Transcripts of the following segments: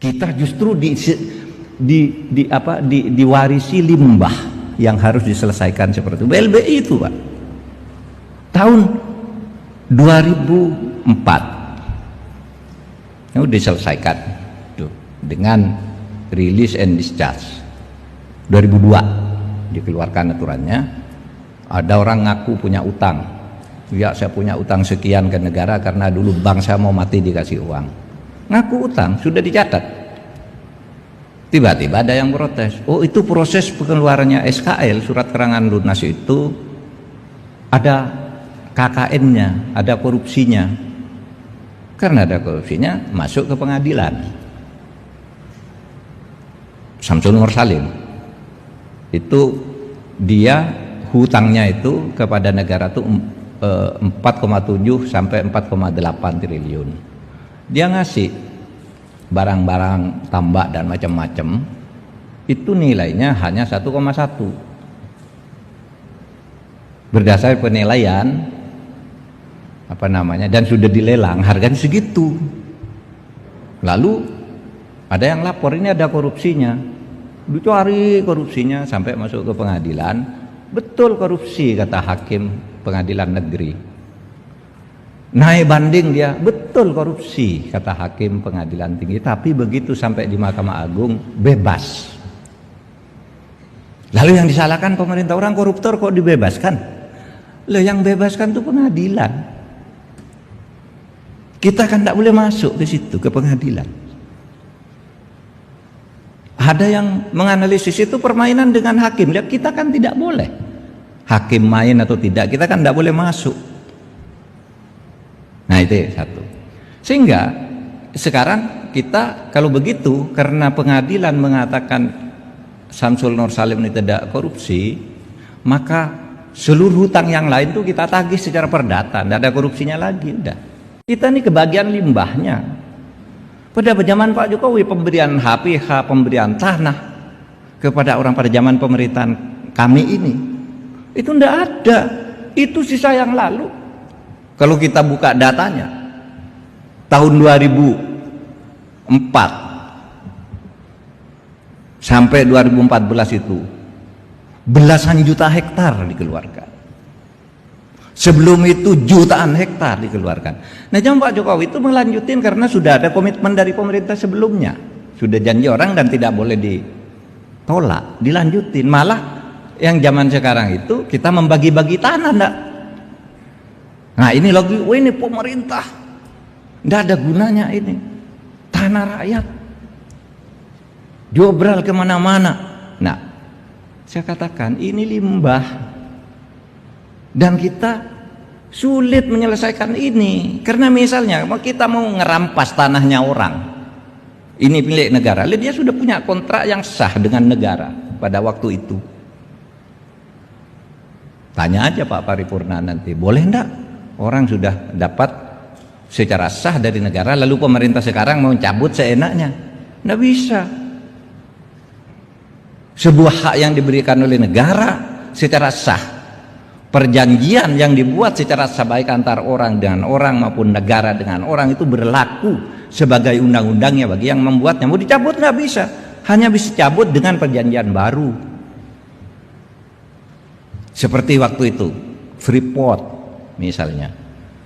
Kita justru diwarisi limbah yang harus diselesaikan seperti itu. BLBI itu Pak, tahun 2004 itu diselesaikan tuh, dengan release and discharge. 2002 dikeluarkan aturannya. Ada orang ngaku punya utang, ya saya punya utang sekian ke negara karena dulu bank saya mau mati dikasih uang. Ngaku utang, sudah dicatat. Tiba-tiba ada yang protes. Oh, itu proses pengeluarannya SKL, surat keterangan lunas itu ada KKN-nya, ada korupsinya. Karena ada korupsinya, masuk ke pengadilan. Samsul Nur Salim itu dia hutangnya itu kepada negara itu 4,7 sampai 4,8 triliun. Dia ngasih barang-barang tambak dan macam-macam, itu nilainya hanya 1,1. Berdasar penilaian dan sudah dilelang harganya segitu. Lalu ada yang lapor, ini ada korupsinya. Dicari korupsinya sampai masuk ke pengadilan. Betul korupsi, kata hakim pengadilan negeri. Naik banding dia, betul korupsi, kata hakim pengadilan tinggi. Tapi begitu sampai di Mahkamah Agung, bebas. Lalu yang disalahkan pemerintah, orang koruptor kok dibebaskan? Loh, yang bebaskan itu pengadilan. Kita kan tidak boleh masuk ke situ, ke pengadilan. Ada yang menganalisis itu permainan dengan hakim. Lihat, kita kan tidak boleh. Hakim main atau tidak, kita kan tidak boleh masuk. Nah, itu satu. Sehingga sekarang kita kalau begitu, karena pengadilan mengatakan Samsul Nur Salim ini tidak korupsi, maka seluruh hutang yang lain tuh kita tagih secara perdata, tidak ada korupsinya lagi. Udah. Kita ini kebagian limbahnya. Pada zaman Pak Jokowi, pemberian HPH, pemberian tanah kepada orang pada zaman pemerintahan kami ini, itu tidak ada. Itu sisa yang lalu. Kalau kita buka datanya, tahun 2004 sampai 2014 itu belasan juta hektar dikeluarkan. Sebelum itu jutaan hektar dikeluarkan. Nah, zaman Pak Jokowi itu melanjutin karena sudah ada komitmen dari pemerintah sebelumnya. Sudah janji orang dan tidak boleh ditolak, dilanjutin. Malah yang zaman sekarang itu kita membagi-bagi tanah, enggak? Nah, ini lagi, ini pemerintah tidak ada gunanya ini, tanah rakyat diobral kemana-mana. Nah, saya katakan ini limbah dan kita sulit menyelesaikan ini. Karena misalnya kita mau ngerampas tanahnya orang, ini milik negara, dia sudah punya kontrak yang sah dengan negara pada waktu itu. Tanya aja Pak Paripurna nanti, boleh enggak orang sudah dapat secara sah dari negara, lalu pemerintah sekarang mau cabut seenaknya? Nggak bisa. Sebuah hak yang diberikan oleh negara secara sah, perjanjian yang dibuat secara sah baik antar orang dengan orang maupun negara dengan orang, itu berlaku sebagai undang-undangnya bagi yang membuatnya. Mau dicabut nggak bisa, hanya bisa cabut dengan perjanjian baru. Seperti waktu itu Freeport misalnya,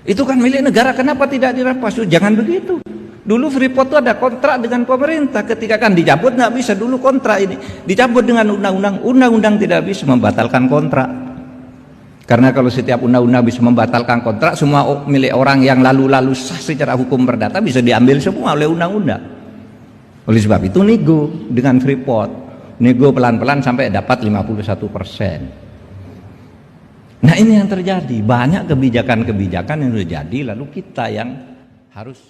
itu kan milik negara, kenapa tidak dirampas? Jangan begitu. Dulu Freeport itu ada kontrak dengan pemerintah, ketika kan dicabut nggak bisa. Dulu kontrak ini dicabut dengan undang-undang tidak bisa membatalkan kontrak. Karena kalau setiap undang-undang bisa membatalkan kontrak, semua milik orang yang lalu-lalu sah secara hukum perdata bisa diambil semua oleh undang-undang. Oleh sebab itu nego dengan Freeport, nego pelan-pelan sampai dapat 51%. Nah, ini yang terjadi, banyak kebijakan-kebijakan yang terjadi, lalu kita yang harus